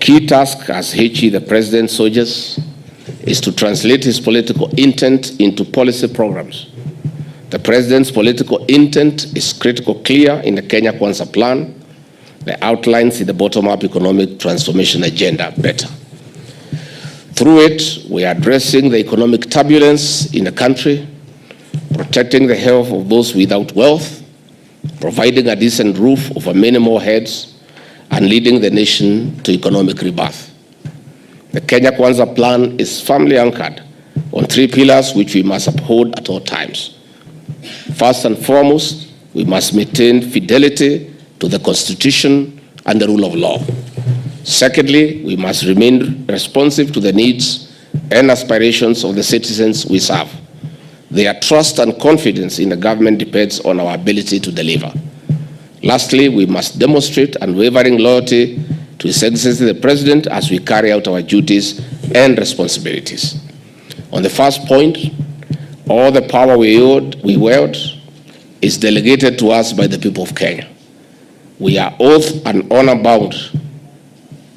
key task as HE, the president, soldiers, is to translate his political intent into policy programs. The president's political intent is critical clear in the Kenya Kwanza plan, the outlines in the bottom-up economic transformation agenda better. Through it, we are addressing the economic turbulence in the country, protecting the health of those without wealth, providing a decent roof over many more heads, and leading the nation to economic rebirth. The Kenya Kwanza plan is firmly anchored on three pillars which we must uphold at all times. First and foremost, we must maintain fidelity to the Constitution and the rule of law. Secondly, we must remain responsive to the needs and aspirations of the citizens we serve. Their trust and confidence in the government depends on our ability to deliver. Lastly, we must demonstrate unwavering loyalty to His Excellency the President as we carry out our duties and responsibilities. On the first point, all the power we wield is delegated to us by the people of Kenya. We are oath and honor bound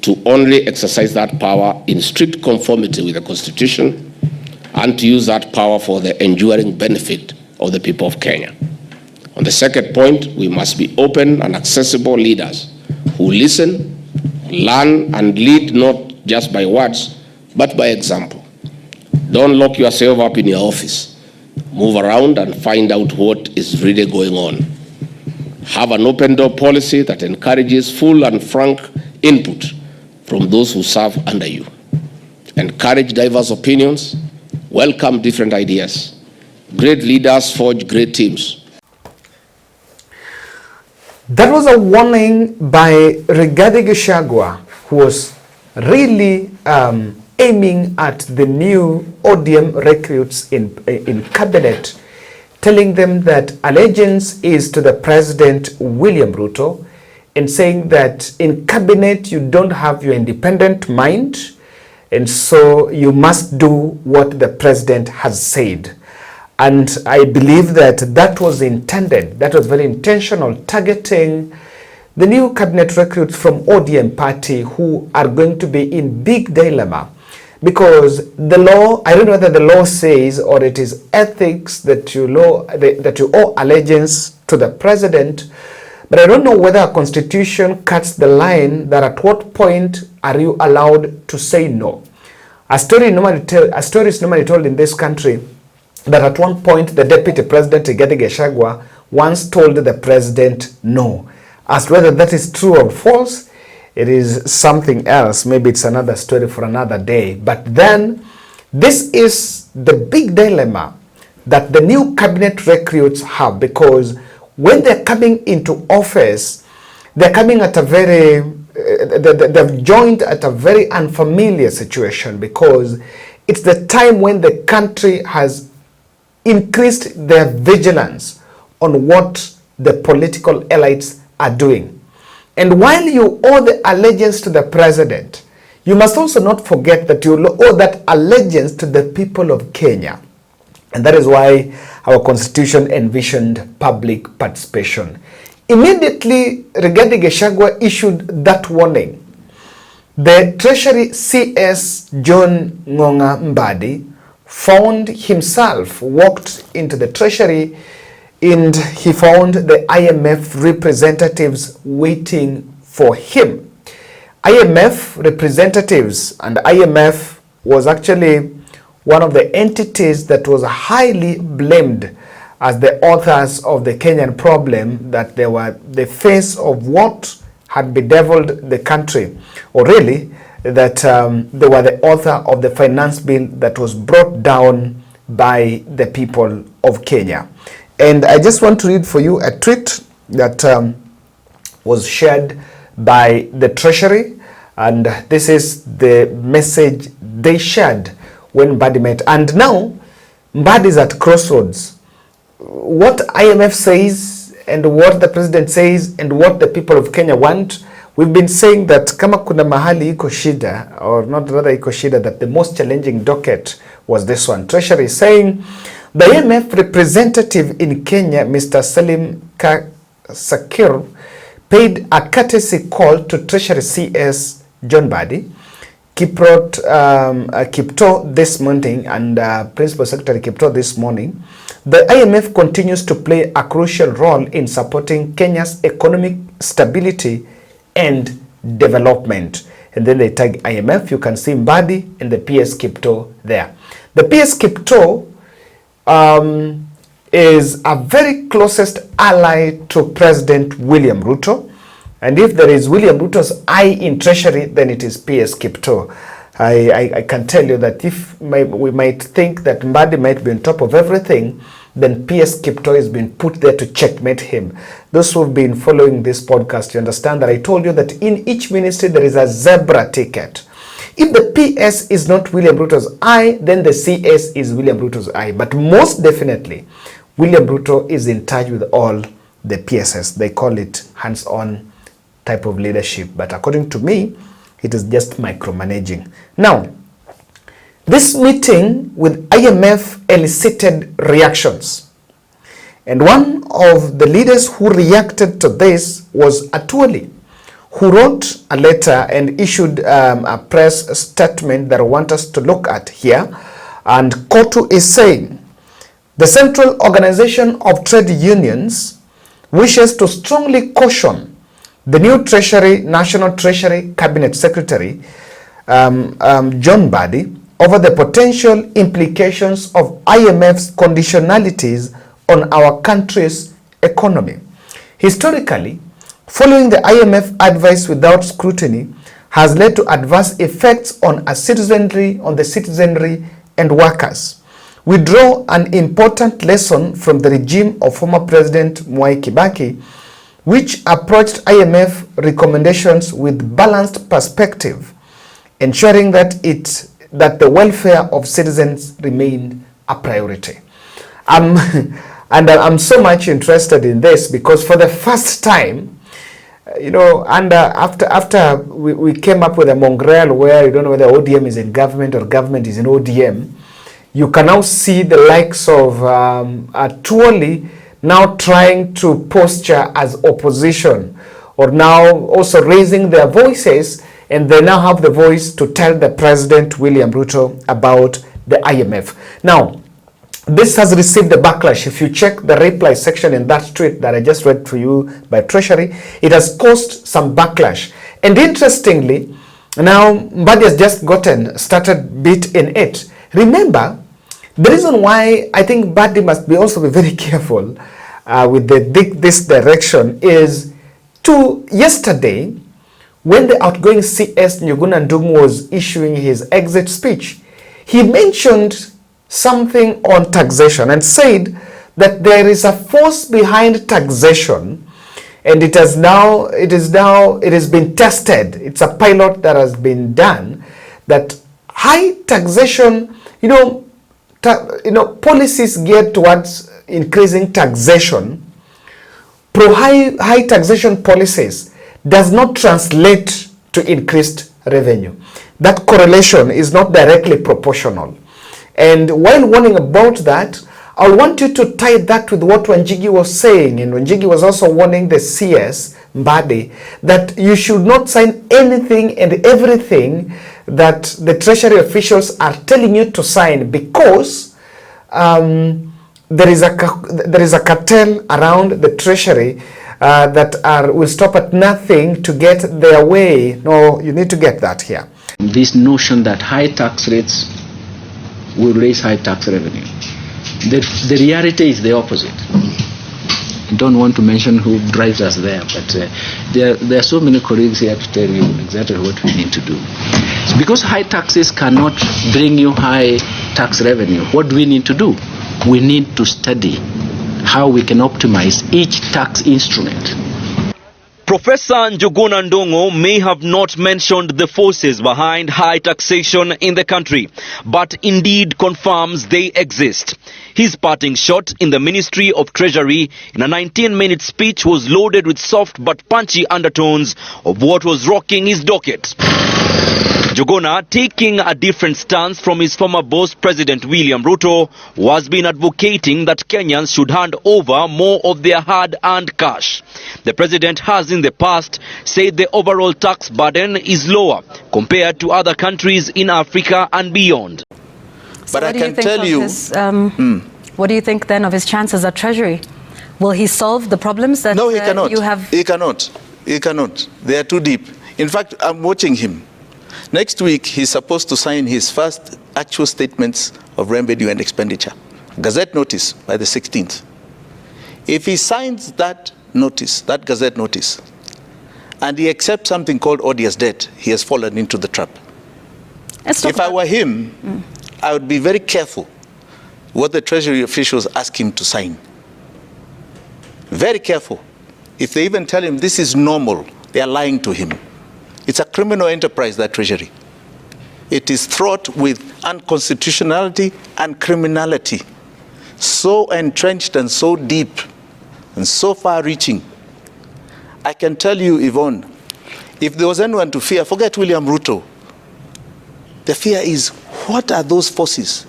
to only exercise that power in strict conformity with the Constitution and to use that power for the enduring benefit of the people of Kenya. On the second point, we must be open and accessible leaders who listen, learn, and lead not just by words, but by example. Don't lock yourself up in your office. Move around and find out what is really going on. Have an open door policy that encourages full and frank input from those who serve under you. Encourage diverse opinions, welcome different ideas. Great leaders forge great teams. That was a warning by Rigathi Gachagua, who was really aiming at the new ODM recruits in cabinet, telling them that allegiance is to the President William Ruto, and saying that in cabinet you don't have your independent mind, and so you must do what the president has said. And I believe that that was intended, that was very intentional, targeting the new cabinet recruits from ODM party who are going to be in big dilemma. Because the law, I don't know whether the law says or it is ethics that you owe allegiance to the president, but I don't know whether a constitution cuts the line that at what point are you allowed to say no. A story is normally told in this country that at one point the deputy president Rigathi Gachagua once told the president no. As to whether that is true or false, it is something else. Maybe it's another story for another day. But then this is the big dilemma that the new cabinet recruits have, because when they're coming into office, they're coming at a very they've joined at a very unfamiliar situation, because it's the time when the country has increased their vigilance on what the political elites are doing. And while you owe the allegiance to the president, you must also not forget that you owe that allegiance to the people of Kenya. And that is why our constitution envisioned public participation. Immediately, Rigathi Gachagua issued that warning. The Treasury CS John Ngonga Mbadi found himself walked into the Treasury, and he found the IMF representatives waiting for him. IMF representatives, and IMF was actually one of the entities that was highly blamed as the authors of the Kenyan problem, that they were the face of what had bedeviled the country, or really that they were the author of the finance bill that was brought down by the people of Kenya. And I just want to read for you a tweet that was shared by the Treasury, and this is the message they shared when Mbadi met. And now Mbadi is at crossroads. What IMF says and what the president says and what the people of Kenya want, we've been saying that kama kuna mahali iko shida, or not rather iko shida, that the most challenging docket was this one. Treasury is saying the IMF representative in Kenya, Mr. Salim Sakir, paid a courtesy call to Treasury CS John Mbadi, Kipto this morning, and Principal Secretary Kipto this morning, the IMF continues to play a crucial role in supporting Kenya's economic stability and development. And then they tag IMF. You can see Mbadi and the PS Kipto there. The PS Kipto is a very closest ally to President William Ruto. And if there is William Ruto's eye in Treasury, then it is PS Kipto. I can tell you that if we might think that Mbadi might be on top of everything, then PS Kipto has been put there to checkmate him. Those who have been following this podcast, you understand that I told you that in each ministry there is a zebra ticket. If the PS is not William Ruto's eye, then the CS is William Ruto's eye. But most definitely, William Ruto is in touch with all the PSs. They call it hands-on type of leadership. But according to me, it is just micromanaging. Now, this meeting with IMF elicited reactions. And one of the leaders who reacted to this was Oduor, who wrote a letter and issued a press statement that I want us to look at here. And COTU is saying, the Central Organization of Trade Unions wishes to strongly caution the new National Treasury Cabinet Secretary, John Mbadi, over the potential implications of IMF's conditionalities on our country's economy. Historically, following the IMF advice without scrutiny has led to adverse effects on the citizenry and workers. We draw an important lesson from the regime of former President Mwai Kibaki, which approached IMF recommendations with balanced perspective, ensuring that the welfare of citizens remained a priority. And I'm so much interested in this because for the first time, after we came up with a mongrel where you don't know whether ODM is in government or government is in ODM, you can now see the likes of Oduor now trying to posture as opposition, or now also raising their voices, and they now have the voice to tell the President William Ruto about the IMF. Now, this has received a backlash. If you check the reply section in that tweet that I just read to you by Treasury, it has caused some backlash. And interestingly, now Mbadi has just started bit in it. Remember, the reason why I think Mbadi must also be very careful with this direction is yesterday, when the outgoing CS Njuguna Ndung'u was issuing his exit speech, he mentioned something on taxation and said that there is a force behind taxation, and it has been tested. It's a pilot that has been done, that high taxation, policies geared towards increasing taxation, high taxation policies does not translate to increased revenue. That correlation is not directly proportional. And while warning about that, I want you to tie that with what Wanjigi was saying. And Wanjigi was also warning the CS, Mbadi, that you should not sign anything and everything that the Treasury officials are telling you to sign, because there is a cartel around the Treasury that will stop at nothing to get their way. No, you need to get that here. This notion that high tax rates will raise high tax revenue. The reality is the opposite. I don't want to mention who drives us there, but there are so many colleagues here to tell you exactly what we need to do. So because high taxes cannot bring you high tax revenue, what do we need to do? We need to study how we can optimize each tax instrument. Professor Njuguna Ndung'u may have not mentioned the forces behind high taxation in the country, but indeed confirms they exist. His parting shot in the Ministry of Treasury in a 19-minute speech was loaded with soft but punchy undertones of what was rocking his docket. Njuguna, taking a different stance from his former boss President William Ruto, was been advocating that Kenyans should hand over more of their hard-earned cash. The president has in the past said the overall tax burden is lower compared to other countries in Africa and beyond. So but I can tell you... What do you think then of his chances at Treasury? Will he solve the problems that no, he cannot. You have? He cannot. He cannot. They are too deep. In fact, I'm watching him. Next week, he's supposed to sign his first actual statements of revenue and expenditure. Gazette notice by the 16th. If he signs that notice, that Gazette notice, and he accepts something called odious debt, he has fallen into the trap. If I were him, I would be very careful what the Treasury officials ask him to sign. Very careful. If they even tell him this is normal, they are lying to him. It's a criminal enterprise, that Treasury. It is fraught with unconstitutionality and criminality, so entrenched and so deep and so far-reaching. I can tell you, Yvonne, if there was anyone to fear, forget William Ruto. The fear is, what are those forces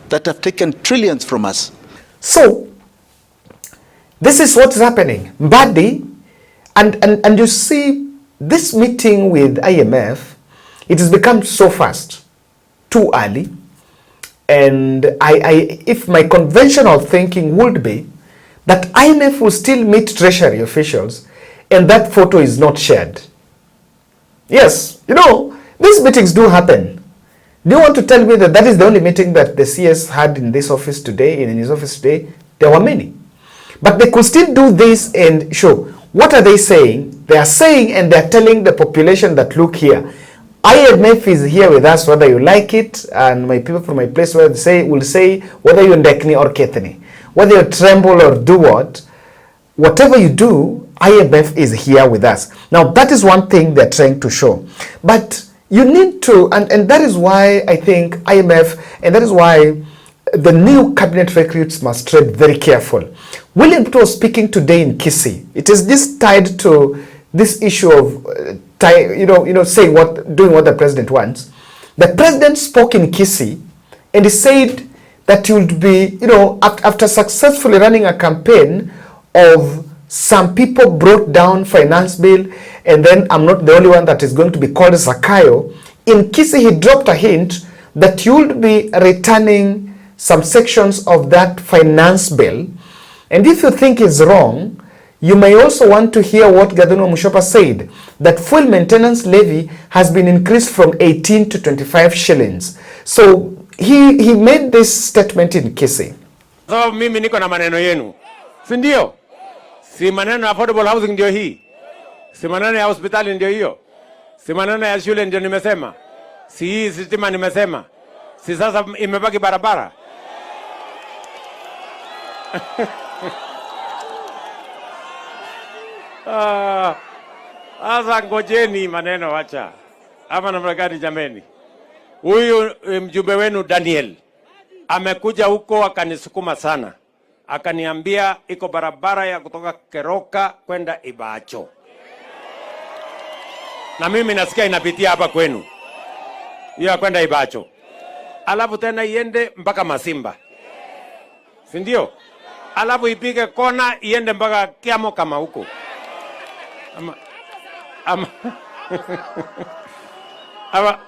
that have taken trillions from us? So, this is what's happening. Mbadi, and you see, this meeting with IMF, it has become so fast, too early. And if my conventional thinking would be that IMF will still meet Treasury officials and that photo is not shared. Yes, you know, these meetings do happen. Do you want to tell me that that is the only meeting that the CS had in this office today, in his office today? There were many. But they could still do this and show. What are they saying? They are saying and they are telling the population that, look here, IMF is here with us whether you like it, and my people from my place will say whether you're Ndekni or Kethni, whether you tremble or do what, whatever you do, IMF is here with us. Now that is one thing they're trying to show. But you need to, and that is why I think IMF, and that is why the new cabinet recruits must tread very careful. William Ruto was speaking today in Kisii. It is this tied to this issue of, saying doing what the president wants. The president spoke in Kisii, and he said that he would be, after successfully running a campaign of some people brought down finance bill, and then I'm not the only one that is going to be called Zakayo. In Kisii, he dropped a hint that you will be returning some sections of that finance bill. And if you think it's wrong, you may also want to hear what Gathino Mushopa said, that fuel maintenance levy has been increased from 18 to 25 shillings. So he made this statement in Kisii. So mimi niko na maneno yenu. Si ndio? Si maneno affordable housing ndio hii. Si maneno ya hospitali ndio hiyo. Si maneno ya shule ndio nimesema. Si hii sitima nimesema. Si sasa imebaki barabara. Asa ngojeni maneno wacha. Ama namna gani jameni? Huyu mjumbe wenu Daniel amekuja huko akanisukuma sana. Akaniambia iko barabara ya kutoka Keroka kwenda Ibacho. Na mimi nasikia inapitia hapa kwenu. Hiyo kwenda Ibacho. Alafu tena iende mpaka Masimba. Si ndio? Alafu ipige kona iende mpaka Kiamo kama huko.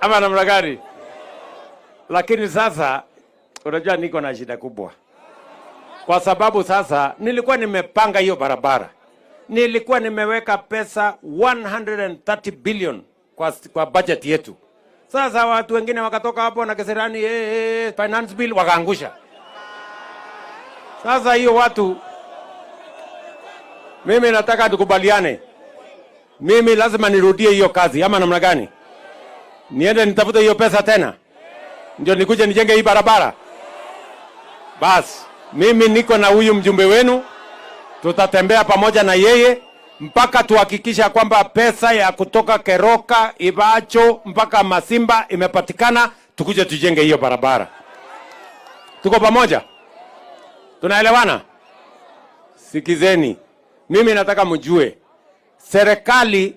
Ama namna gani? Lakini sasa unajua niko na shida kubwa. Kwa sababu sasa nilikuwa nimepanga hiyo barabara. Nilikuwa nimeweka pesa 130 billion kwa budget yetu. Sasa watu wengine wakatoka hapo na keserani finance bill wakaangusha. Sasa hiyo watu, mimi nataka tukubaliane. Mimi lazima nirudie hiyo kazi ama namna gani? Niende nitafute hiyo pesa tena ndio nikuje nijenge hii barabara. Bas, mimi niko na huyu mjumbe wenu, tutatembea pamoja na yeye mpaka tuhakikisha kwamba pesa ya kutoka Keroka, Ibacho mpaka Masimba imepatikana, tukuje tujenge hiyo barabara. Tuko pamoja? Tunaelewana? Sikizeni, mimi nataka mjue, serikali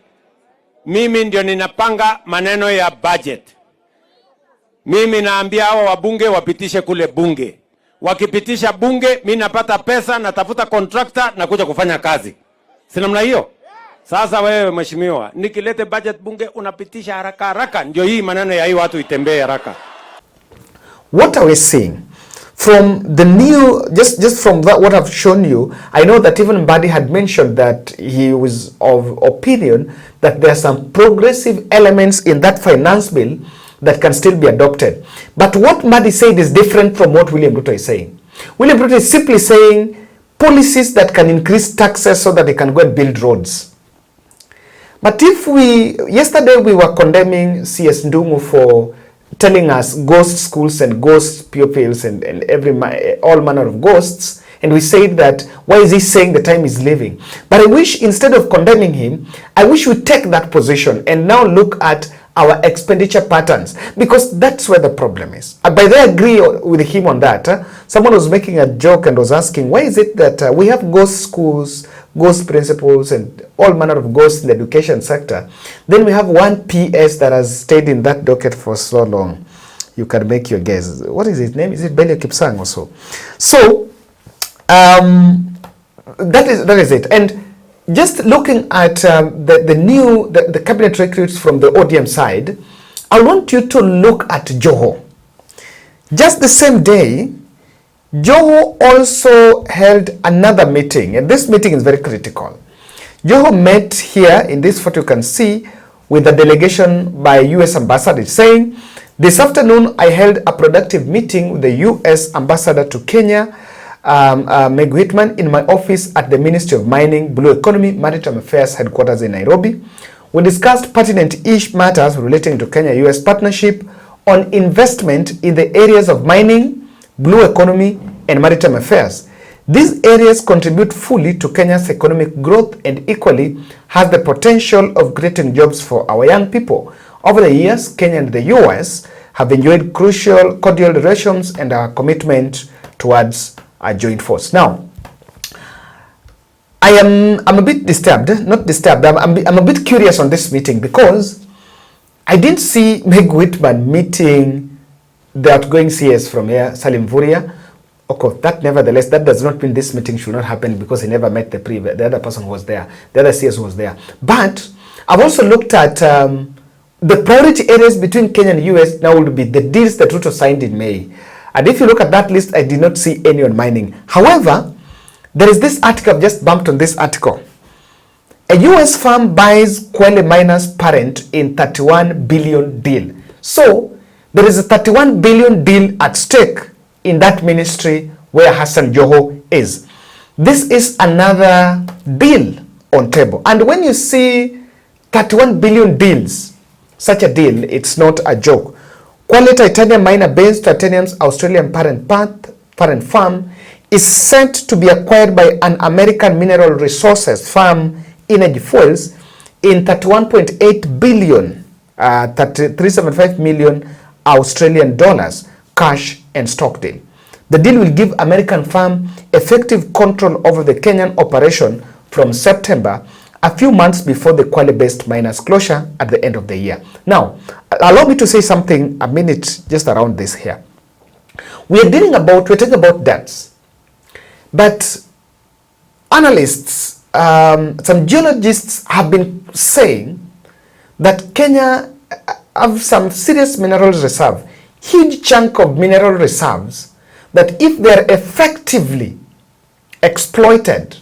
mimi ndio ninapanga maneno ya budget. Mimi naambia hawa wabunge wapitishe kule bunge. Wakipitisha bunge, mimi napata pesa, natafuta contractor na kuja kufanya kazi. Si namna hiyo? Sasa wewe mheshimiwa, nikilete budget bunge unapitisha haraka haraka, ndio hii maneno ya hii watu itembee haraka. What are we seeing? From the new, just from that, what I've shown you, I know that even Mbadi had mentioned that he was of opinion that there are some progressive elements in that finance bill that can still be adopted. But what Mbadi said is different from what William Ruto is saying. William Ruto is simply saying policies that can increase taxes so that they can go and build roads. But if yesterday we were condemning CS Ndungu for telling us ghost schools and ghost pupils and all manner of ghosts, and we said that, why is he saying the time is leaving? But I wish, instead of condemning him, I wish we take that position and now look at our expenditure patterns, because that's where the problem is. By the way, I agree with him on that. Someone was making a joke and was asking, why is it that we have ghost schools, ghost principals, and all manner of ghosts in the education sector? Then we have one PS that has stayed in that docket for so long. You can make your guess. What is his name? Is it Belio Kipsang or so? So, that is it. And just looking at the cabinet recruits from the ODM side, I want you to look at Joho. Just the same day, Joho also held another meeting, and this meeting is very critical. Joho met here, in this photo you can see, with a delegation by US ambassador, saying, this afternoon I held a productive meeting with the US ambassador to Kenya, Meg Whitman, in my office at the Ministry of Mining, Blue Economy, Maritime Affairs headquarters in Nairobi. We discussed pertinent matters relating to Kenya-US partnership on investment in the areas of mining, blue economy, and maritime affairs. These areas contribute fully to Kenya's economic growth and equally has the potential of creating jobs for our young people. Over the years, Kenya and the US have enjoyed cordial relations and our commitment towards a joint force. Now, I'm a bit disturbed, not disturbed, I'm a bit curious on this meeting, because I didn't see Meg Whitman meeting the outgoing CS from here, Salim Vuria. Okay, that nevertheless, that does not mean this meeting should not happen, because he never met the other person who was there, the other CS who was there. But I've also looked at the priority areas between Kenya and US now will be the deals that Ruto signed in May. And if you look at that list, I did not see any on mining. However, there is this article, I've just bumped on this article. A US firm buys Kwale Miners parent in 31 billion deal. So, there is a 31 billion deal at stake in that ministry where Hassan Joho is. This is another deal on table. And when you see 31 billion deals, such a deal, it's not a joke. Kwale Titanium Miner, based Titanium's Australian parent firm, is set to be acquired by an American mineral resources firm, Energy Fuels, in 31.8 billion, 375 million Australian dollars, cash and stock deal. The deal will give American firm effective control over the Kenyan operation from September, a few months before the Kwale-based miners closure at the end of the year. Now, allow me to say something a minute just around this here. We're talking about debts, but analysts, some geologists have been saying that Kenya have some serious mineral reserve, huge chunk of mineral reserves, that if they're effectively exploited,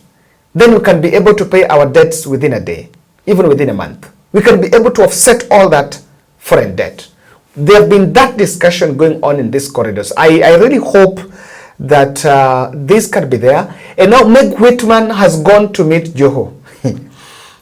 then we can be able to pay our debts within a day, even within a month. We can be able to offset all that foreign debt. There have been that discussion going on in these corridors. I really hope that this can be there. And now Meg Whitman has gone to meet Joho.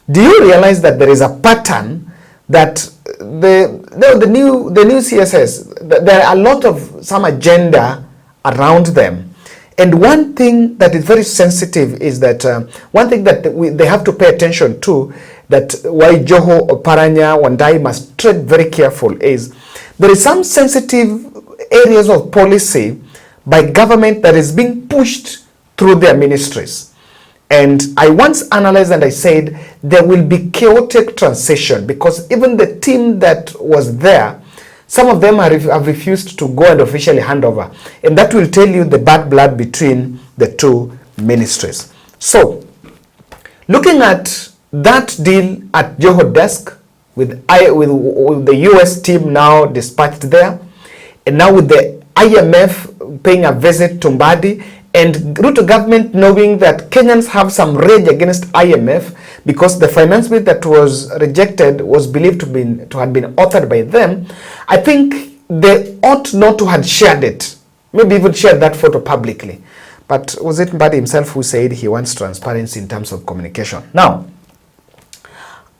Do you realize that there is a pattern that the new CSS, there are a lot of some agenda around them. And one thing that is very sensitive is that one thing that they have to pay attention to, that why Joho or Paranya, Wandai must tread very careful, is there is some sensitive areas of policy by government that is being pushed through their ministries. And I once analyzed and I said there will be chaotic transition, because even the team that was there Some of them have refused to go and officially hand over. And that will tell you the bad blood between the two ministries. So, looking at that deal at Joho desk, with the US team now dispatched there, and now with the IMF paying a visit to Mbadi, and Ruto government knowing that Kenyans have some rage against IMF because the finance bill that was rejected was believed to have been authored by them, I think they ought not to have shared it. Maybe even shared that photo publicly. But was it Mbadi himself who said he wants transparency in terms of communication? Now,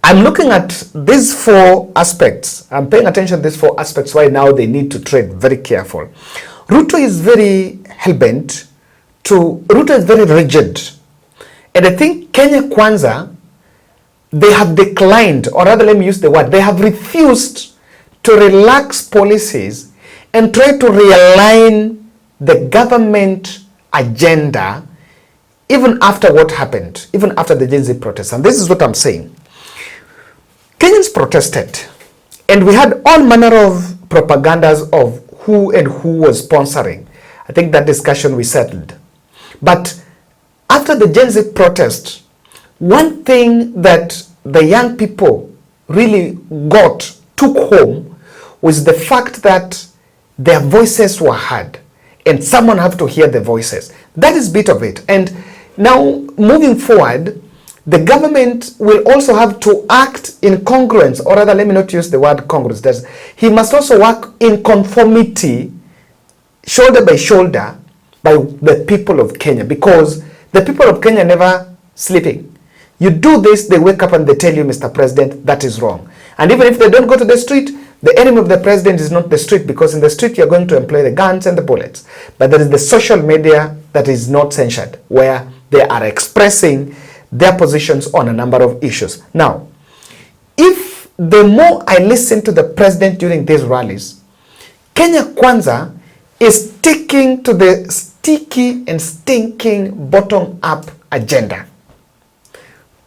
I'm looking at these four aspects. I'm paying attention to these four aspects why now they need to tread very careful. Ruto is very hell-bent. Ruto is very rigid. And I think Kenya Kwanza, they have declined, or rather let me use the word, they have refused to relax policies and try to realign the government agenda even after what happened, even after the Gen Z protests. And this is what I'm saying. Kenyans protested, and we had all manner of propagandas of who and who was sponsoring. I think that discussion we settled. But after the Gen Z protest, one thing that the young people really took home, was the fact that their voices were heard, and someone have to hear the voices. That is bit of it. And now moving forward, the government will also have to act in congruence, or rather, let me not use the word congruence. He must also work in conformity, shoulder by shoulder, by the people of Kenya, because the people of Kenya are never sleeping. You do this, they wake up and they tell you, Mr. President, that is wrong. And even if they don't go to the street, the enemy of the president is not the street, because in the street you're going to employ the guns and the bullets. But there is the social media that is not censured, where they are expressing their positions on a number of issues. Now, if the more I listen to the president during these rallies, Kenya Kwanza is sticking to the sticky and stinking bottom-up agenda.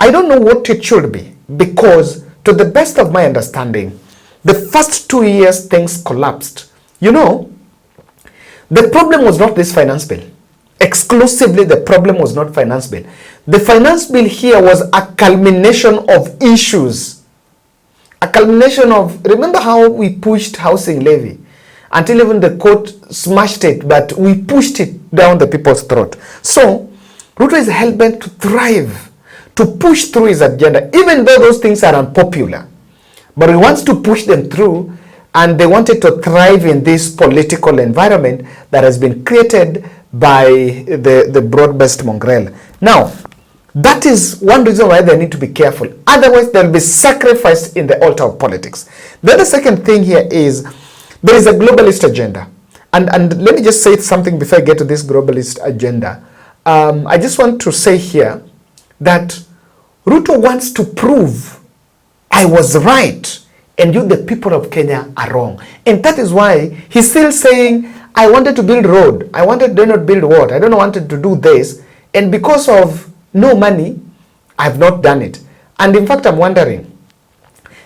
I don't know what it should be, because to the best of my understanding, the first 2 years things collapsed. You know, the problem was not this finance bill. Exclusively, the problem was not finance bill. The finance bill here was a culmination of issues. A culmination of, remember how we pushed housing levy until even the court smashed it, but we pushed it down the people's throat. So, Ruto is hell-bent to thrive, to push through his agenda, even though those things are unpopular. But he wants to push them through, and they wanted to thrive in this political environment that has been created by the broad-based mongrel. Now, that is one reason why they need to be careful. Otherwise, there will be sacrifice in the altar of politics. Then the second thing here is, there is a globalist agenda. And let me just say something before I get to this globalist agenda. I just want to say here that Ruto wants to prove I was right and you, the people of Kenya, are wrong. And that is why he's still saying, I wanted to build road. I wanted to not build what? I don't wanted to do this. And because of no money, I have not done it. And in fact, I'm wondering,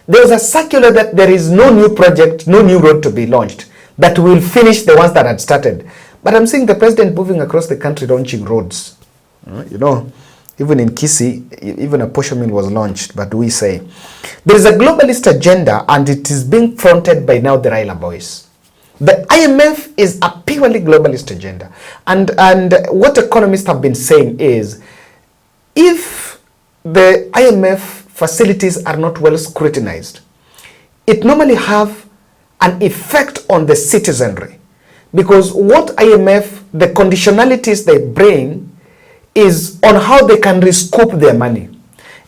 there was a circular that there is no new project, no new road to be launched, that will finish the ones that had started. But I'm seeing the president moving across the country launching roads. You know, even in Kisii, even a Posho mill was launched, but we say. There is a globalist agenda, and it is being fronted by now the Raila boys. The IMF is a purely globalist agenda. And what economists have been saying is, if the IMF facilities are not well scrutinized, it normally have an effect on the citizenry. Because what IMF, the conditionalities they bring is on how they can recoup their money.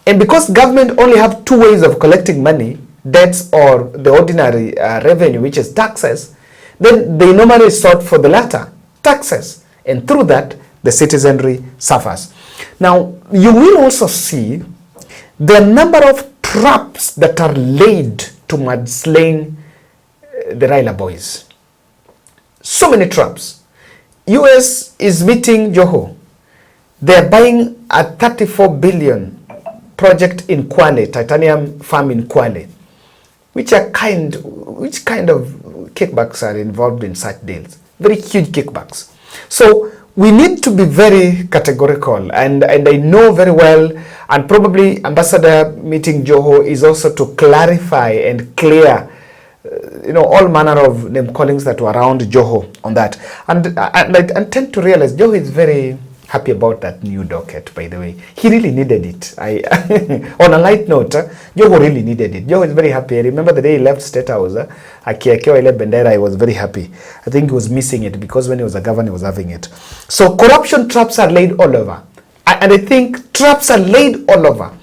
And because government only have two ways of collecting money, debts or the ordinary revenue, which is taxes, then they normally sort for the latter, taxes. And through that, the citizenry suffers. Now, you will also see the number of traps that are laid to mudslaying the Raila boys. So many traps. US is meeting Joho. They're buying a 34 billion project in Kwale, titanium farm in Kwale, which kind of kickbacks are involved in such deals. Very huge kickbacks. So we need to be very categorical, and I know very well, and probably Ambassador meeting Joho is also to clarify and clear all manner of name callings that were around Joho on that. And I tend to realize Joho is very happy about that new docket, by the way. He really needed it. On a light note, Joho really needed it. Joho is very happy. I remember the day he left State House, Akiekewa ile bendera, I was very happy. I think he was missing it because when he was a governor, he was having it. So corruption traps are laid all over. And I think traps are laid all over.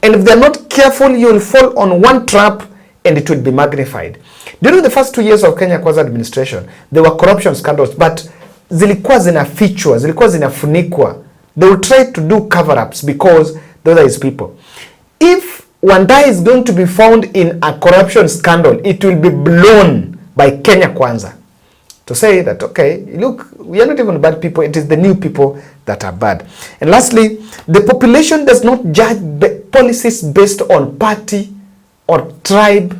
And if they're not careful, you'll fall on one trap and it will be magnified. During the first 2 years of Kenya Kwanza administration, there were corruption scandals, but zilikuwa zinafichwa, zilikuwa zinafunikwa. They will try to do cover-ups because those are his people. If Wandai is going to be found in a corruption scandal, it will be blown by Kenya Kwanza to say that, okay, look, we are not even bad people, it is the new people that are bad. And lastly, the population does not judge policies based on party or tribe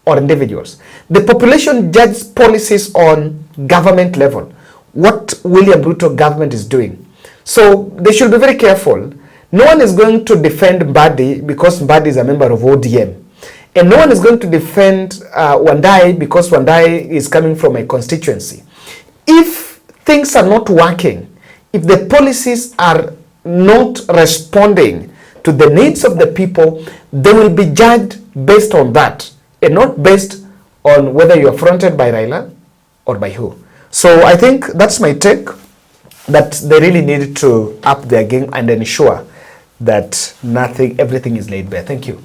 or individuals. The population judges policies on government level, what William Ruto government is doing. So they should be very careful. No one is going to defend Mbadi because Mbadi is a member of ODM. And no one is going to defend Wandai because Wandai is coming from a constituency. If things are not working, if the policies are not responding to the needs of the people, they will be judged based on that and not based on whether you are fronted by Raila or by who. So I think that's my take, that they really need to up their game and ensure that everything is laid bare. Thank you.